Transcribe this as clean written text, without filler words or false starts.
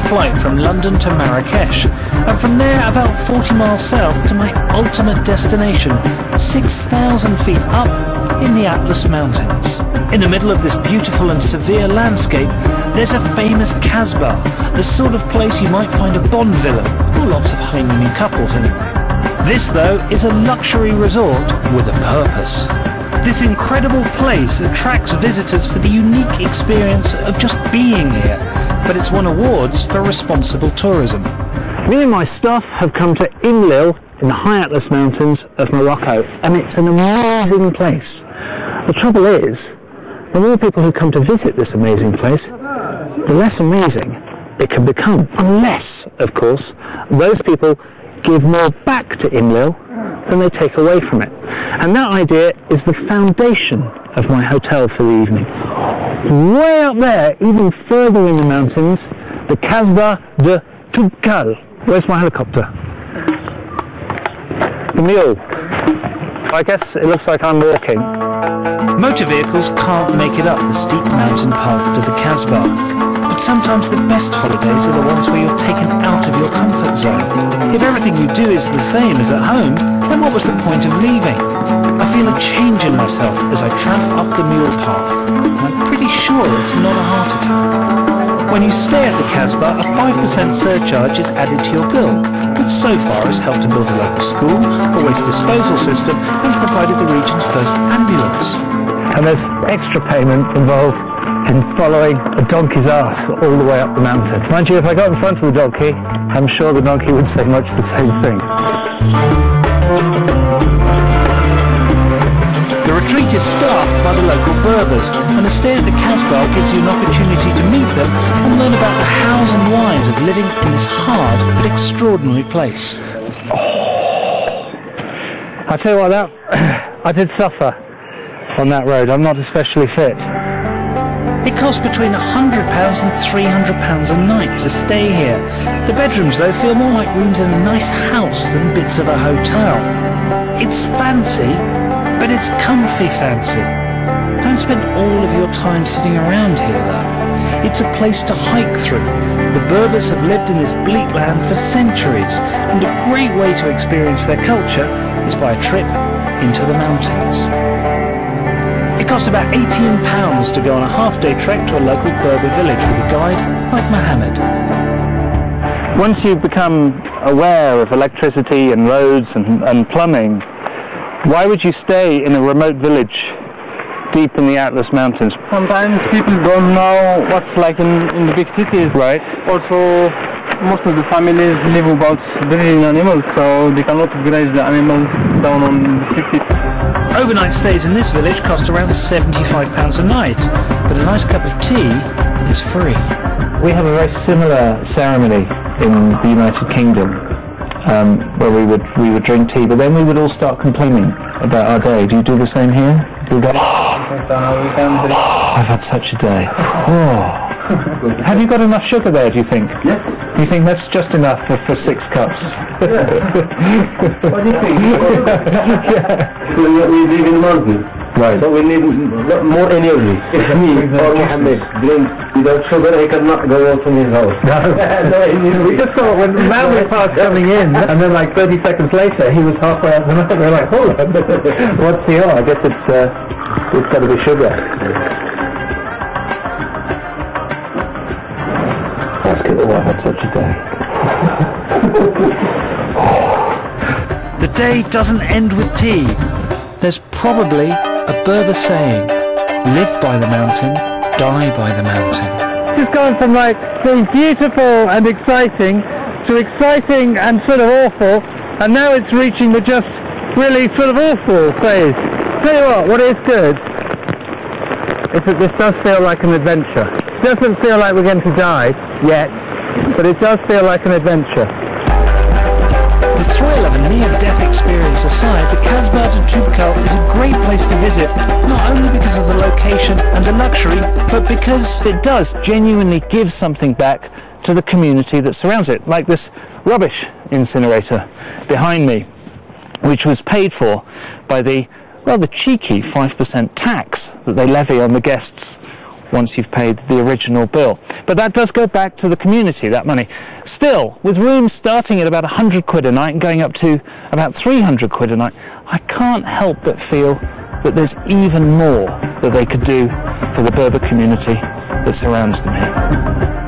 flight from London to Marrakesh, and from there about 40 miles south to my ultimate destination, 6,000 feet up in the Atlas Mountains. In the middle of this beautiful and severe landscape, there's a famous Kasbah, the sort of place you might find a Bond villain, or lots of honeymooning couples anyway. This, though, is a luxury resort with a purpose. This incredible place attracts visitors for the unique experience of just being here, but it's won awards for responsible tourism. Me and my staff have come to Imlil in the high Atlas Mountains of Morocco, and it's an amazing place. The trouble is, the more people who come to visit this amazing place, the less amazing it can become. Unless, of course, those people give more back to Imlil than they take away from it. And that idea is the foundation of my hotel for the evening. Way up there, even further in the mountains, the Kasbah Du Toubkal. Where's my helicopter? The mule. I guess it looks like I'm walking. Motor vehicles can't make it up the steep mountain path to the Kasbah, but sometimes the best holidays are the ones where you're taken out of your comfort zone. If everything you do is the same as at home, then what was the point of leaving? I feel a change in myself as I tramp up the mule path, and I'm pretty sure it's not a heart attack. When you stay at the Kasbah, a 5% surcharge is added to your bill, which so far has helped to build a local school, a waste disposal system, and provided the region's first ambulance. And there's extra payment involved in following a donkey's ass all the way up the mountain. Mind you, if I got in front of the donkey, I'm sure the donkey would say much the same thing. The retreat is staffed by the local Berbers, and a stay at the Kasbah gives you an opportunity to meet them and learn about the hows and whys of living in this hard but extraordinary place. I tell you what, I did suffer on that road. I'm not especially fit. It costs between £100 and £300 a night to stay here. The bedrooms, though, feel more like rooms in a nice house than bits of a hotel. It's fancy, but it's comfy fancy. Don't spend all of your time sitting around here, though. It's a place to hike through. The Berbers have lived in this bleak land for centuries, and a great way to experience their culture is by a trip into the mountains. It costs about £18 to go on a half-day trek to a local Berber village with a guide like Mohammed. Once you become aware of electricity and roads and plumbing, why would you stay in a remote village deep in the Atlas Mountains? Sometimes people don't know what's like in the big cities. Right. Also, most of the families live about breeding animals, so they cannot graze the animals down on the city. Overnight stays in this village cost around £75 a night, but a nice cup of tea is free. We have a very similar ceremony in the United Kingdom, where we would drink tea, but then we would all start complaining about our day. Do you do the same here? Do that? I've had such a day. Have you got enough sugar there, do you think? Yes. Do you think that's just enough for 6 cups? What do you think? Yeah. We live in London, right. So we need more energy. If me or Mohammed drink without sugar, he cannot go out from his house. No. We just saw when the man we passed coming in, and then like 30 seconds later, he was halfway up the mountain. We're like, hold on, what's the I guess it's got to be sugar. That's good. Oh, I've had such a day. The day doesn't end with tea. There's probably a Berber saying, live by the mountain, die by the mountain. This is going from like being beautiful and exciting to exciting and sort of awful, and now it's reaching the just really sort of awful phase. Tell you what is good is that this does feel like an adventure. It doesn't feel like we're going to die yet, but it does feel like an adventure. The thrill of a near-death experience aside, the Kasbah Du Toubkal is a great place to visit, not only because of the location and the luxury, but because it does genuinely give something back to the community that surrounds it, like this rubbish incinerator behind me, which was paid for by the rather cheeky 5% tax that they levy on the guests once you've paid the original bill. But that does go back to the community, that money. Still, with rooms starting at about 100 quid a night and going up to about 300 quid a night, I can't help but feel that there's even more that they could do for the Berber community that surrounds them here.